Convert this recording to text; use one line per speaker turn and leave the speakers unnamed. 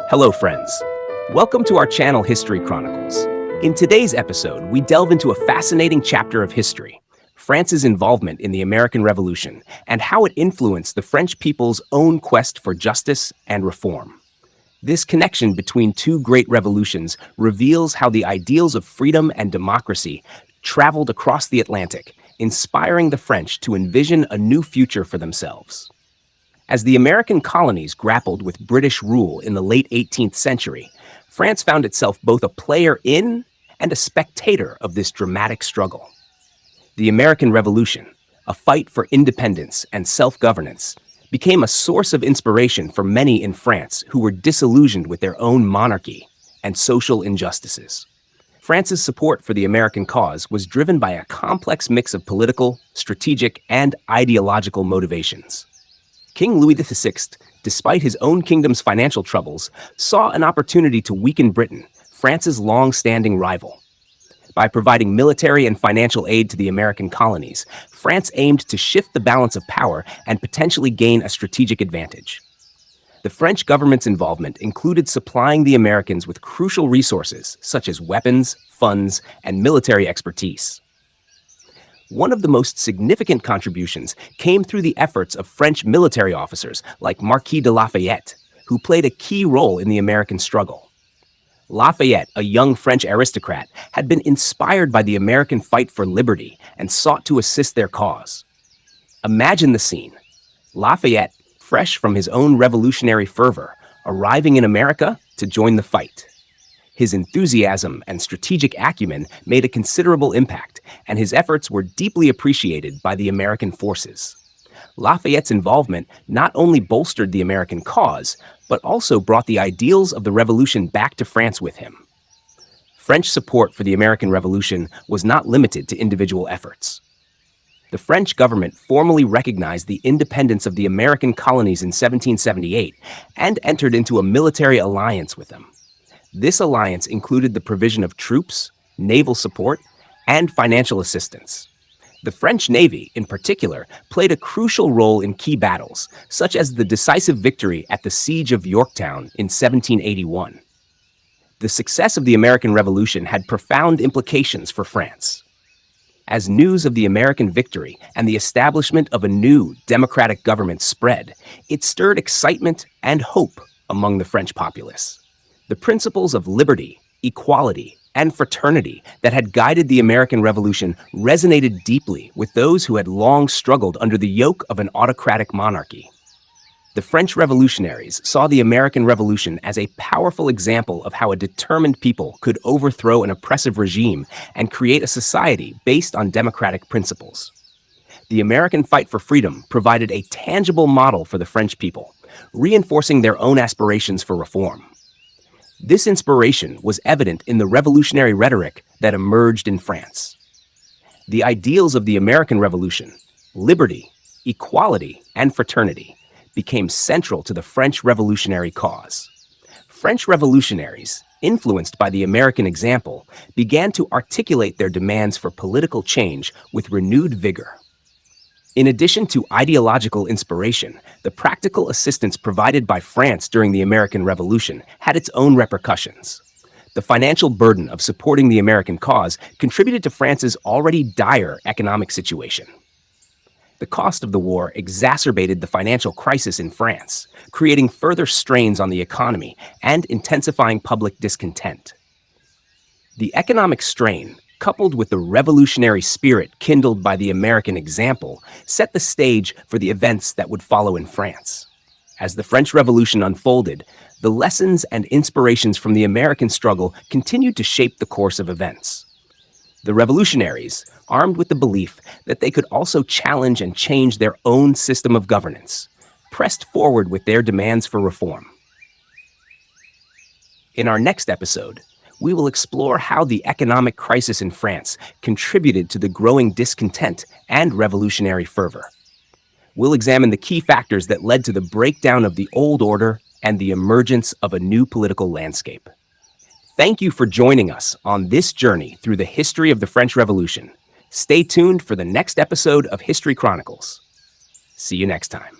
Hello, friends. Welcome to our channel, History Chronicles. In today's episode, we delve into a fascinating chapter of history, France's involvement in the American Revolution, and how it influenced the French people's own quest for justice and reform. This connection between two great revolutions reveals how the ideals of freedom and democracy traveled across the Atlantic, inspiring the French to envision a new future for themselves. As the American colonies grappled with British rule in the late 18th century, France found itself both a player in and a spectator of this dramatic struggle. The American Revolution, a fight for independence and self-governance, became a source of inspiration for many in France who were disillusioned with their own monarchy and social injustices. France's support for the American cause was driven by a complex mix of political, strategic, and ideological motivations. King Louis XVI, despite his own kingdom's financial troubles, saw an opportunity to weaken Britain, France's long-standing rival. By providing military and financial aid to the American colonies, France aimed to shift the balance of power and potentially gain a strategic advantage. The French government's involvement included supplying the Americans with crucial resources such as weapons, funds, and military expertise. One of the most significant contributions came through the efforts of French military officers like Marquis de Lafayette, who played a key role in the American struggle. Lafayette, a young French aristocrat, had been inspired by the American fight for liberty and sought to assist their cause. Imagine the scene. Lafayette, fresh from his own revolutionary fervor, arriving in America to join the fight. His enthusiasm and strategic acumen made a considerable impact, and his efforts were deeply appreciated by the American forces. Lafayette's involvement not only bolstered the American cause, but also brought the ideals of the Revolution back to France with him. French support for the American Revolution was not limited to individual efforts. The French government formally recognized the independence of the American colonies in 1778 and entered into a military alliance with them. This alliance included the provision of troops, naval support, and financial assistance. The French Navy, in particular, played a crucial role in key battles, such as the decisive victory at the Siege of Yorktown in 1781. The success of the American Revolution had profound implications for France. As news of the American victory and the establishment of a new democratic government spread, it stirred excitement and hope among the French populace. The principles of liberty, equality, and fraternity that had guided the American Revolution resonated deeply with those who had long struggled under the yoke of an autocratic monarchy. The French revolutionaries saw the American Revolution as a powerful example of how a determined people could overthrow an oppressive regime and create a society based on democratic principles. The American fight for freedom provided a tangible model for the French people, reinforcing their own aspirations for reform. This inspiration was evident in the revolutionary rhetoric that emerged in France. The ideals of the American Revolution, liberty, equality, and fraternity, became central to the French revolutionary cause. French revolutionaries, influenced by the American example, began to articulate their demands for political change with renewed vigor. In addition to ideological inspiration, the practical assistance provided by France during the American Revolution had its own repercussions. The financial burden of supporting the American cause contributed to France's already dire economic situation. The cost of the war exacerbated the financial crisis in France, creating further strains on the economy and intensifying public discontent. The economic strain, coupled with the revolutionary spirit kindled by the American example, set the stage for the events that would follow in France. As the French Revolution unfolded, the lessons and inspirations from the American struggle continued to shape the course of events. The revolutionaries, armed with the belief that they could also challenge and change their own system of governance, pressed forward with their demands for reform. In our next episode, we will explore how the economic crisis in France contributed to the growing discontent and revolutionary fervor. We'll examine the key factors that led to the breakdown of the old order and the emergence of a new political landscape. Thank you for joining us on this journey through the history of the French Revolution. Stay tuned for the next episode of History Chronicles. See you next time.